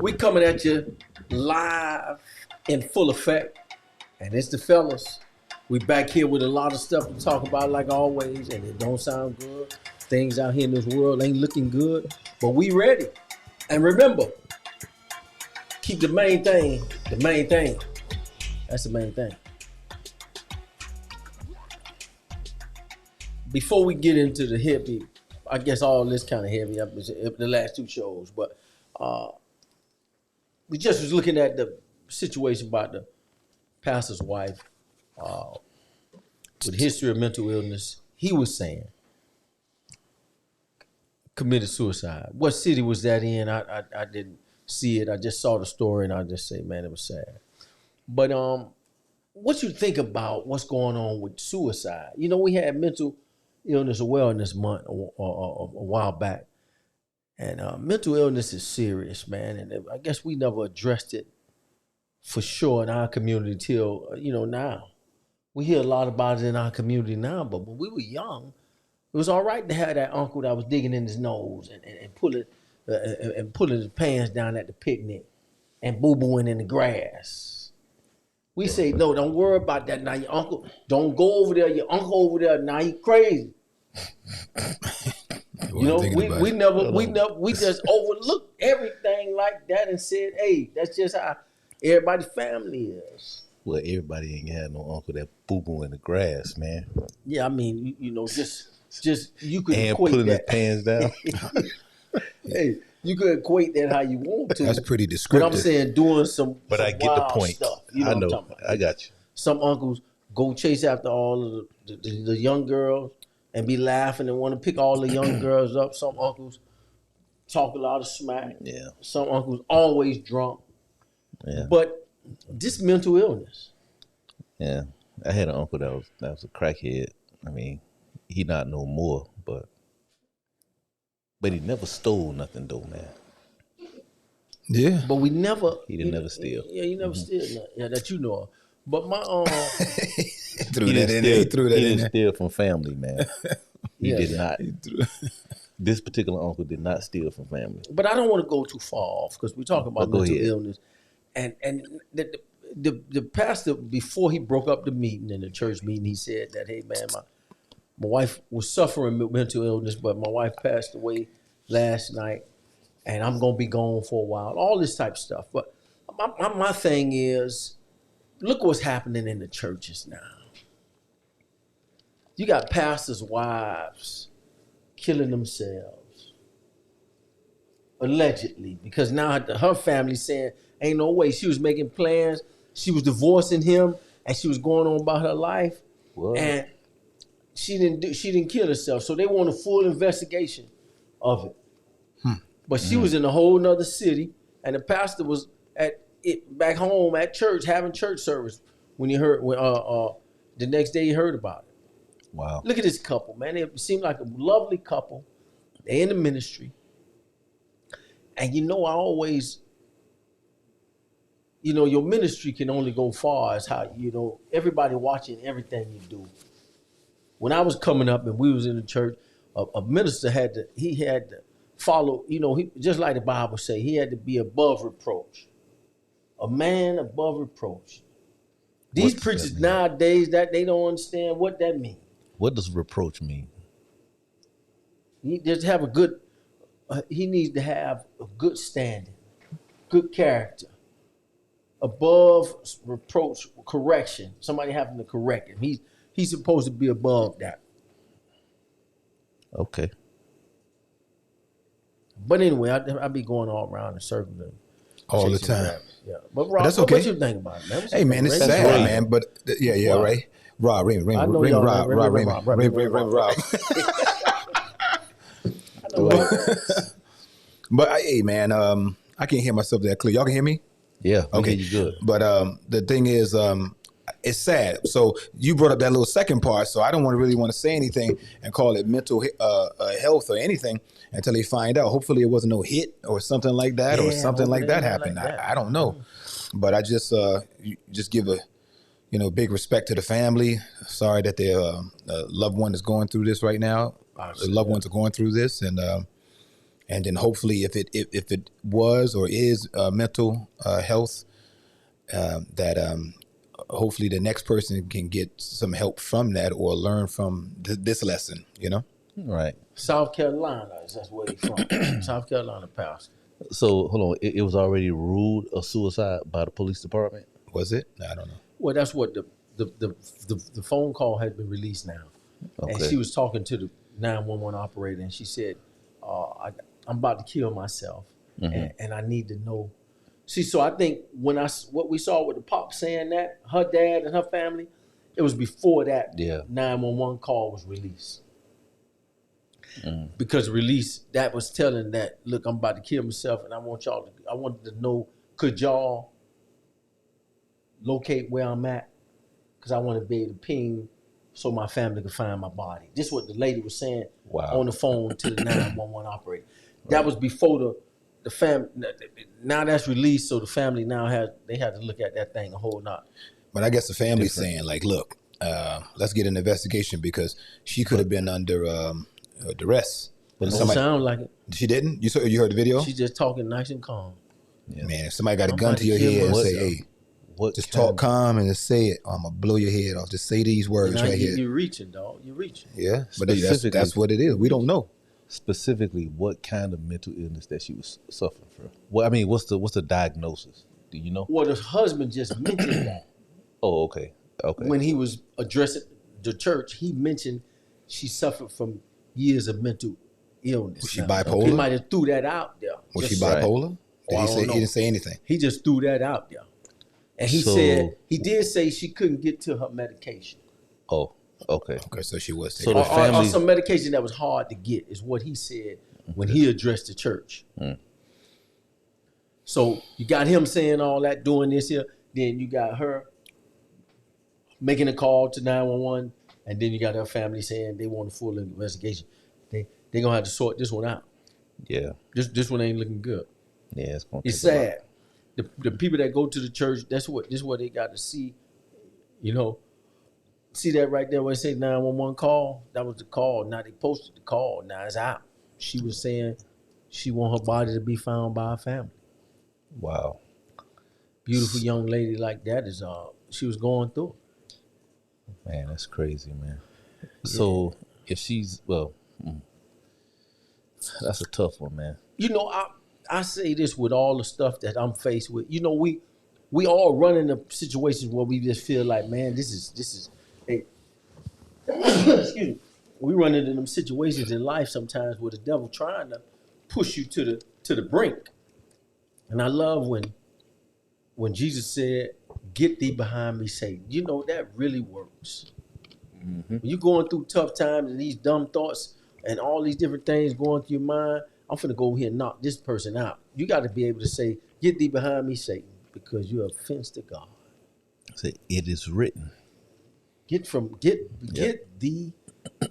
We coming at you live in full effect, and it's the fellas. We back here with a lot of stuff to talk about, like always, and it don't sound good. Things out here in this world ain't looking good, but we ready. And remember, keep the main thing the main thing. That's the main thing. Before we get into the hippie, I guess all this kind of heavy up the last two shows, but we just was looking at the situation about the pastor's wife with history of mental illness. He was saying committed suicide. What city was that in? I didn't see it. I just saw the story and I just say, man, it was sad. But what you think about what's going on with suicide? You know, we had mental illness awareness month a while back. And mental illness is serious, man. And I guess we never addressed it for sure in our community till, now. We hear a lot about it in our community now, but when we were young, it was all right to have that uncle that was digging in his nose and pulling his pants down at the picnic and boo-booing in the grass. We say, no, don't worry about that now. Your uncle, don't go over there. Your uncle over there, now he crazy. We just overlooked everything like that and said, hey, that's just how everybody's family is. Well, everybody ain't had no uncle that boo-boo in the grass, man. Yeah, I mean, just you could and equate pulling that. his pants down. Hey, you could equate that how you want to. That's pretty descriptive. But I'm saying doing some But some I get the wild point. stuff. I What know. I'm talking about. I got you. Some uncles go chase after all of the young girls and be laughing and want to pick all the young girls up. Some uncles talk a lot of smack. Yeah. Some uncles always drunk. Yeah. But this mental illness. Yeah. I had an uncle that was a crackhead. I mean, he not no more, but he never stole nothing though, man. Yeah. But we never. He didn't never steal. Yeah, he never steal nothing. Yeah, that you know of. But my Threw that in there. He threw that He in didn't there. steal from family, man. He Yeah. did not. This particular uncle did not steal from family. But I don't want to go too far off because we're talking about Go mental ahead. illness, and the pastor, before he broke up the meeting in the church meeting, he said that, hey man, my wife was suffering with mental illness, but my wife passed away last night, and I'm gonna be gone for a while. All this type of stuff. But my thing is, look what's happening in the churches now. You got pastors' wives killing themselves, allegedly, because now her family's saying, ain't no way. She was making plans. She was divorcing him, and she was going on about her life. What? And she didn't kill herself. So they want a full investigation of it. But she was in a whole nother city, and the pastor was at it back home at church having church service when he heard the next day he heard about it. Wow. Look at this couple, man. It seemed like a lovely couple. They're in the ministry. And I always, your ministry can only go far as how, everybody watching everything you do. When I was coming up and we was in the church, a minister had to follow, he, just like the Bible say, he had to be above reproach. A man above reproach. These What does preachers that mean? nowadays, that they don't understand what that means. What does reproach mean? He just have a good. He needs to have a good standing, good character, above reproach, correction. Somebody having to correct him. He's supposed to be above that. Okay. But anyway, I be going all around in circles and All the chasing time. rabbits. Yeah, but Rob, that's okay. what you think about it, man? What you Hey man, think? it's Ring sad, Rob. man. But yeah, Rob. right. Rob, ring I know Rob, y'all, Rob, ring Rob, Rob. I know But hey man, I can't hear myself that clear. Y'all can hear me? Yeah. Okay, You good. But the thing is, it's sad. So you brought up that little second part, so I don't really want to say anything and call it mental health or anything until they find out. Hopefully it wasn't no hit or something like that, or Yeah, something like that hopefully happened. like that. I don't know. But I just give a big respect to the family. Sorry that their loved one is going through this right now. The loved ones are going through this, and And then hopefully, if it was or is mental health, that hopefully the next person can get some help from that or learn from this lesson. You know. Right. South Carolina, that's where he from. South Carolina pastor. So hold on, it was already ruled a suicide by the police department. Was it? I don't know. Well, that's what the phone call has been released now, and Okay. she was talking to the 911 operator, and she said, "I'm about to kill myself, and I need to know." See, so I think what we saw with the pop saying that her dad and her family, it was before that Yeah. 911 call was released. Because release that was telling that, look, I'm about to kill myself, and I wanted to know, could y'all locate where I'm at? Because I want to be able to ping so my family can find my body. This is what the lady was saying on the phone to the 911 operator. That was before the family. Now that's released, so the family now had to look at that thing a whole lot. But I guess the family's saying, like, look, let's get an investigation because she could have been under duress. But it don't sound like it. She didn't? You heard the video? She's just talking nice and calm. Yeah. Man, if somebody got a gun to your head and say, hey, just talk calm and just say it, I'm going to blow your head off. Just say these words right here. You're reaching, dog. You're reaching. Yeah, but that's what it is. We don't know. Specifically, what kind of mental illness that she was suffering from? Well, I mean, what's the diagnosis? Do you know? Well, the husband just mentioned that. Oh, okay. Okay. When he was addressing the church, he mentioned she suffered from years of mental illness. Was she bipolar? He might have threw that out there. Was she bipolar? Right. He didn't say anything. He just threw that out there. And he did say she couldn't get to her medication. Oh, okay. Okay, so she was taking or some medication that was hard to get is what he said when he addressed the church. So you got him saying all that, doing this here, then you got her making a call to 911, and then you got her family saying they want a full investigation. They're going to have to sort this one out. Yeah. This one ain't looking good. Yeah, it's sad. The people that go to the church, this is what they got to see. You know, see that right there where it says 911 call? That was the call. Now they posted the call. Now it's out. She was saying she want her body to be found by her family. Wow. Beautiful young lady like that is she was going through. Man, that's crazy, man. Yeah. So if she's that's a tough one, man. You know, I say this with all the stuff that I'm faced with. You know, we all run into situations where we just feel like, man, this is hey, excuse me. We run into them situations in life sometimes where the devil trying to push you to the brink. And I love when Jesus said, "Get thee behind me, Satan." You know, that really works. When you're going through tough times and these dumb thoughts and all these different things going through your mind, I'm finna go here and knock this person out. You got to be able to say, "Get thee behind me, Satan," because you're offense to God. Say, it is written. Get thee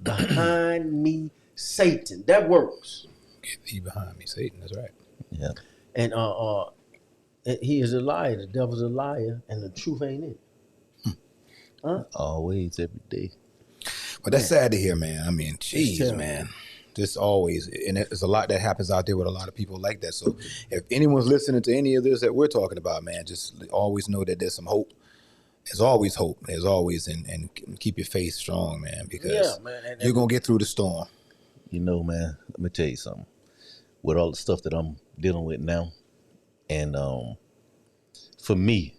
behind me, Satan. That works. Get thee behind me, Satan. That's right. Yeah. And he is a liar. The devil's a liar, and the truth ain't it. Always, every day. But that's sad to hear, man. I mean, jeez, man. Just always, and there's a lot that happens out there with a lot of people like that. So if anyone's listening to any of this that we're talking about, man, just always know that there's some hope. There's always hope. There's always, and keep your faith strong, man, because you're going to get through the storm. You know, man, let me tell you something. With all the stuff that I'm dealing with now, and for me,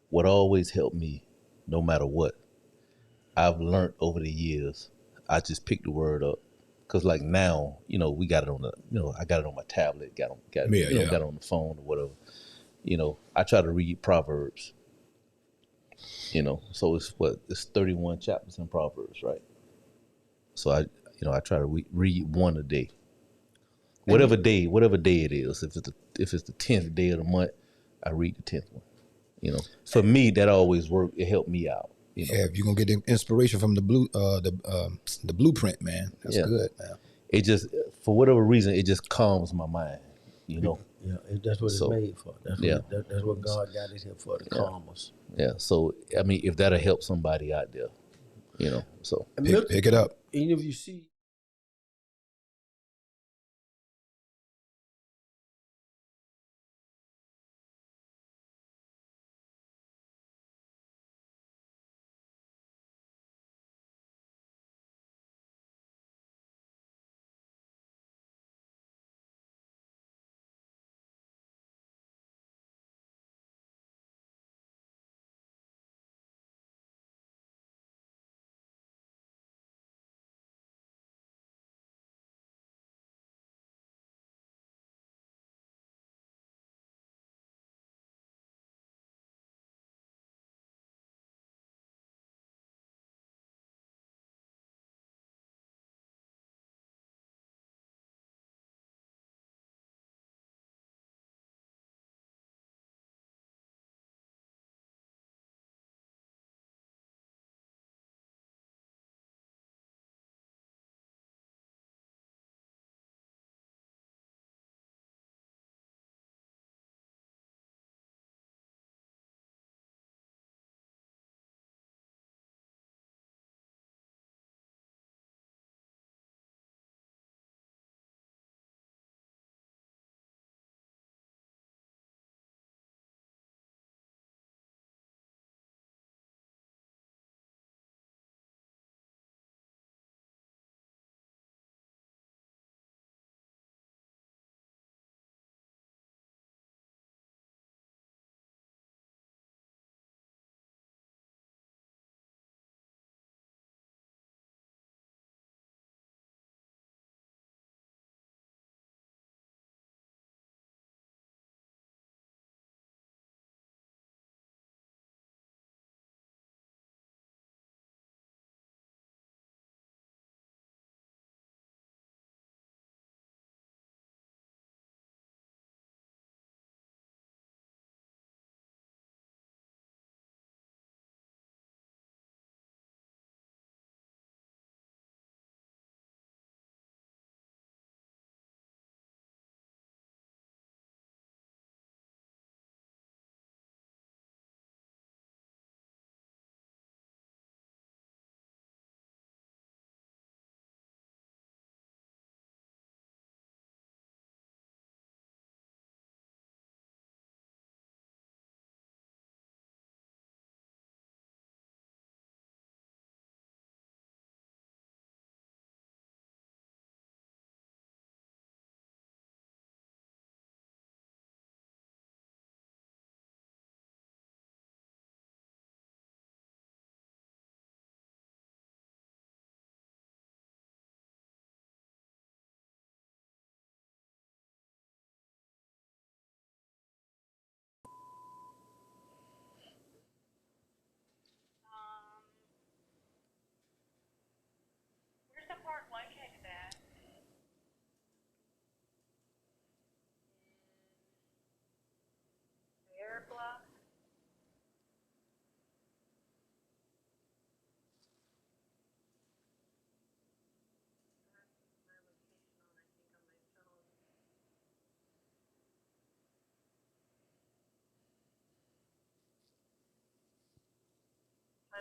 what always helped me, no matter what, I've learned over the years, I just pick the word up. Cause like now, you know, we got it on I got it on my tablet, got it on the phone or whatever. You know, I try to read Proverbs. You know, so it's 31 chapters in Proverbs, right? So I try to read one a day. Whatever day it is. If it's the 10th day of the month, I read the 10th one. You know, for me that always worked. It helped me out. You know? Yeah, if you're gonna get the inspiration from the blueprint, man, that's good, man. It just, for whatever reason, it just calms my mind, you know. Yeah, that's what it's made for. That's what God got it here for, to calm us. Yeah, so I mean, if that'll help somebody out there, you know, so pick it up. Even if you see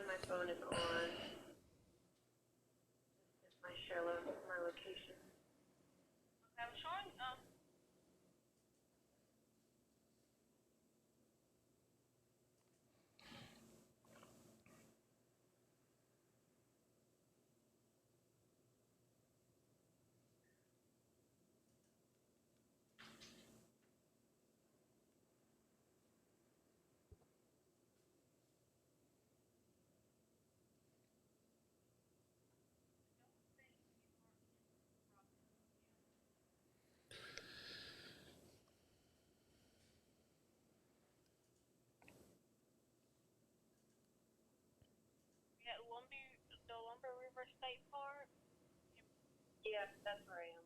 my phone is on. It's my my location. Okay, I'm showing. Yeah, the Lumber River State Park. Yeah, that's where I am.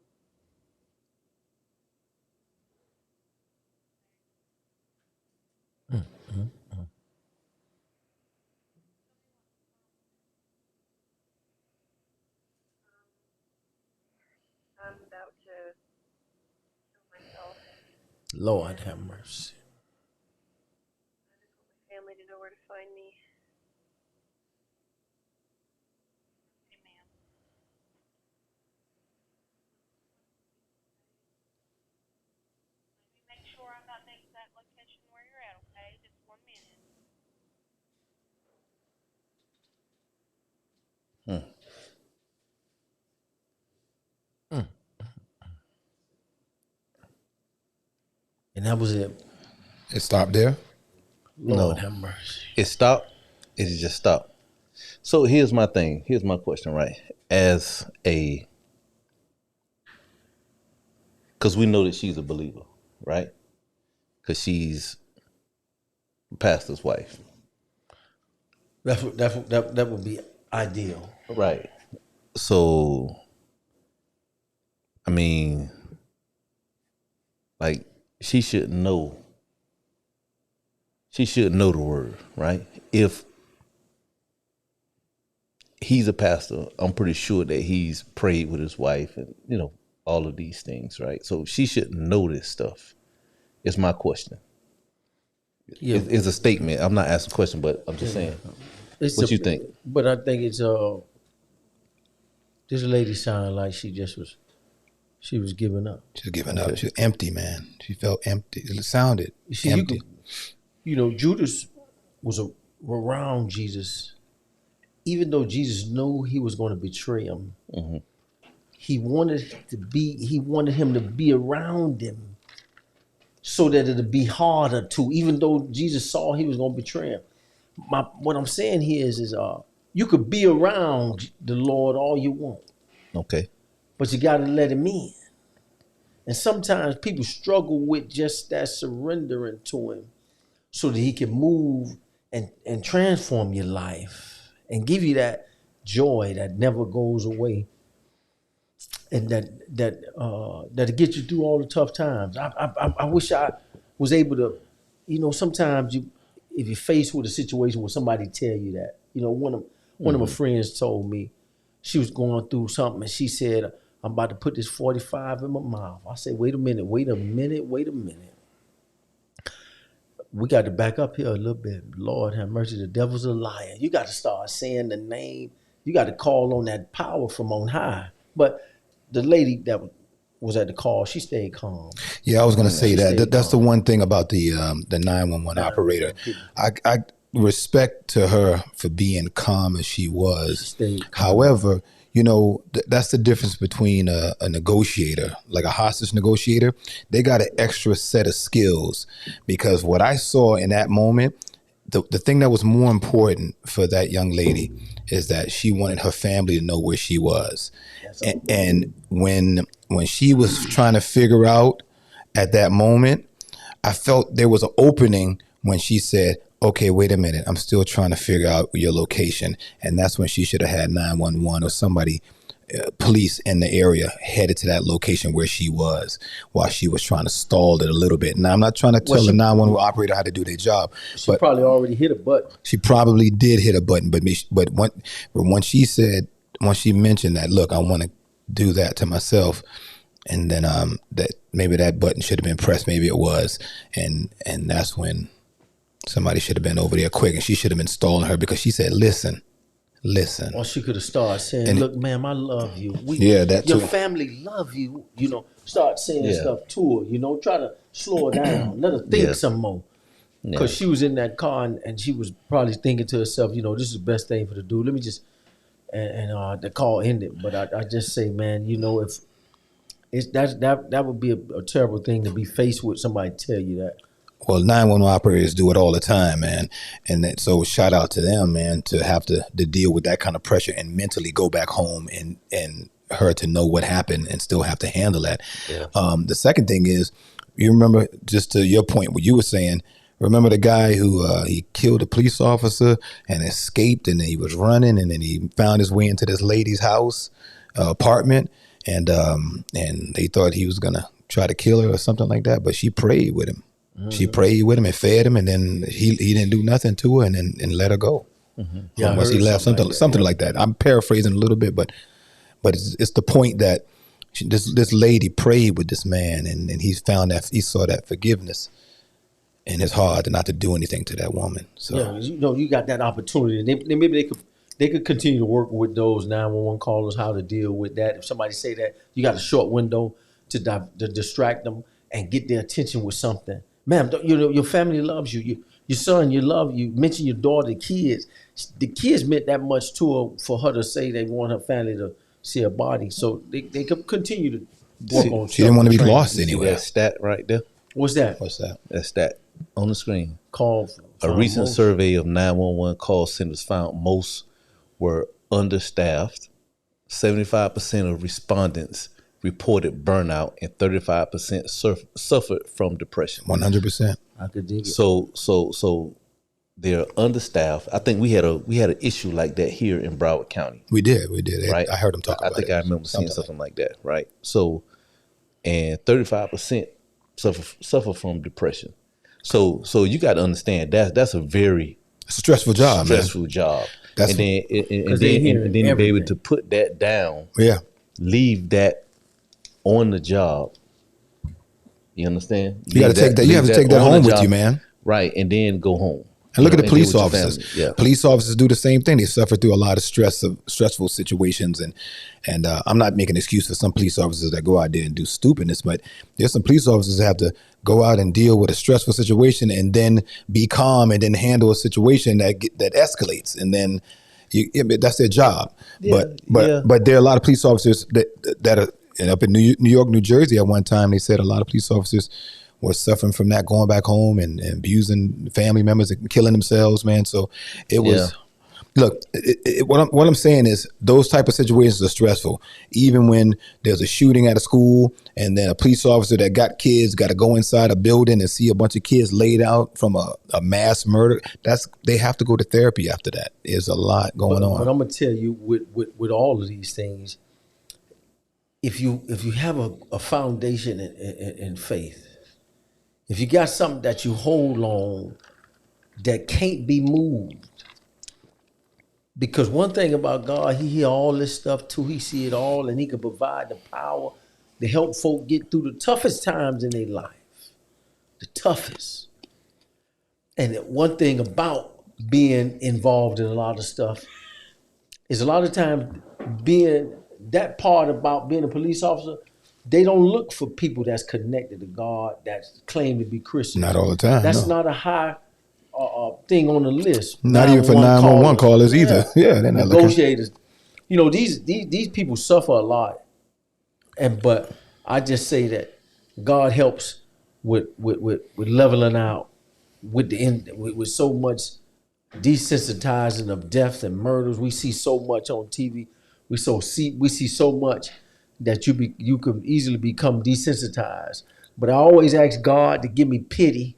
I'm about to kill myself. Lord have mercy. I just want my family to know where to find me. Amen. Let me make sure I got the exact location where you're at, okay? Just 1 minute. And that was it. It stopped there. Lord No. have mercy. It stopped. It just stopped. So here's my thing. Here's my question, right? Because we know that she's a believer, right? Because she's the pastor's wife. That would be ideal. Right. So, I mean, like, she should know. She should know the word, right? If he's a pastor, I'm pretty sure that he's prayed with his wife and, all of these things, right? So she should know this stuff. Is my question. Yeah, It's a statement. I'm not asking a question, but I'm just saying. What you think? But I think it's this lady sounded like she was giving up. She was giving up. She was empty, man. She felt empty. It sounded See, empty. Judas was around Jesus, even though Jesus knew he was going to betray him. Mm-hmm. He wanted him to be around him, so that it'd be harder to. Even though Jesus saw he was going to betray him. What I'm saying here is you could be around the Lord all you want, Okay. but you got to let him in. And sometimes people struggle with just that surrendering to him so that he can move and transform your life and give you that joy that never goes away and that gets you through all the tough times. I wish I was able to, sometimes if you're faced with a situation where somebody tell you that, one of my friends told me she was going through something and she said, I'm about to put this 45 in my mouth. I said, wait a minute. We got to back up here a little bit. Lord have mercy, the devil's a liar. You got to start saying the name. You got to call on that power from on high. But the lady that was at the call, she stayed calm. Yeah, I was going to say that. That's the one thing about the 911 operator. I respect to her for being calm as she was. She stayed calm. However, that's the difference between a negotiator, like a hostage negotiator. They got an extra set of skills, because what I saw in that moment, the thing that was more important for that young lady is that she wanted her family to know where she was. And when she was trying to figure out at that moment, I felt there was an opening when she said, okay, wait a minute, I'm still trying to figure out your location. And that's when she should have had 911 or somebody, police in the area, headed to that location where she was while she was trying to stall it a little bit. Now, I'm not trying to tell the 911 operator how to do their job. She probably already hit a button. She probably did hit a button, but when she mentioned that, look, I want to do that to myself, and then that maybe that button should have been pressed, maybe it was, and that's when Somebody should have been over there quick, and she should have been stalling her because she said, "Listen, listen." Or she could have started saying, And "Look, ma'am, I love you. Yeah, that your too. family love you." You know, start saying Yeah. stuff to her. You know, try to slow her down, let her think Yeah. some more. Yeah. Because she was in that car and she was probably thinking to herself, you know, this is the best thing for the dude. Let me just and the call ended. But I just say, man, you know, if it's that would be a terrible thing to be faced with somebody tell you that. Well, 911 operators do it all the time, man. And so shout out to them, man, to have to deal with that kind of pressure and mentally go back home and her to know what happened and still have to handle that. Yeah. The second thing is, you remember, just to your point, what you were saying, remember the guy who he killed a police officer and escaped, and then he was running, and then he found his way into this lady's house, apartment, and they thought he was gonna try to kill her or something like that, but she prayed with him. She prayed with him and fed him, and then he didn't do nothing to her, and let her go. Yeah, I Once he heard left, something like that. I'm paraphrasing a little bit, but it's the point that this lady prayed with this man, and he saw that forgiveness in his heart and not to do anything to that woman. So Yeah, you know, you got that opportunity. And maybe they could continue to work with those 911 callers how to deal with that. If somebody say that, you got a short window to distract them and get their attention with something. Ma'am, you know, your family loves you. Your son, you love you. Mention your daughter, the kids. The kids meant that much to her for her to say they want her family to see her body. So they could continue to work on. she didn't want to be training. lost See anywhere. that stat right there? What's that? What's that? That stat on the screen. Call A recent survey of 911 call centers found most were understaffed. 75% of respondents reported burnout, and 35% suffered from depression. 100%. I could dig it. So they're understaffed. I think we had an issue like that here in Broward County. We did. Right. I heard him talk about it. I think I remember seeing something like that. Right. So, and 35% suffer from depression. So you got to understand that's a very It's a stressful job, stressful job. That's and then hearing be able everything. to put that down, man. Yeah. leave that on the job. You understand? You got to take that. You have to take that home with you, man. Right, and then go home. And look at the deal police with your officers. family. Yeah. Police officers do the same thing. They suffer through a lot of stressful situations, and I'm not making an excuse for some police officers that go out there and do stupidness, but there's some police officers that have to go out and deal with a stressful situation and then be calm and then handle a situation that escalates, and then that's their job. Yeah, But there are a lot of police officers that are, and up in New York, New Jersey, at one time they said a lot of police officers were suffering from that, going back home and abusing family members and killing themselves, man. So it was, look, what I'm saying is those type of situations are stressful. Even when there's a shooting at a school and then a police officer that got kids got to go inside a building and see a bunch of kids laid out from a mass murder, they have to go to therapy after that. There's a lot going on. But I'm gonna tell you, with all of these things, if you have a foundation in faith, if you got something that you hold on that can't be moved, because one thing about God, He hear all this stuff too. He see it all, and He can provide the power to help folk get through the toughest times in their life, the toughest. And one thing about being involved in a lot of stuff is a lot of times being that part about being a police officer, they don't look for people that's connected to God, that claim to be Christian. Not all the time. That's no. not a high thing on the list. Not even for 911 callers either. Yeah, they're not negotiators. You know, these people suffer a lot, but I just say that God helps with leveling out with so much desensitizing of deaths and murders. We see so much on TV. We see so much that you could easily become desensitized. But I always ask God to give me pity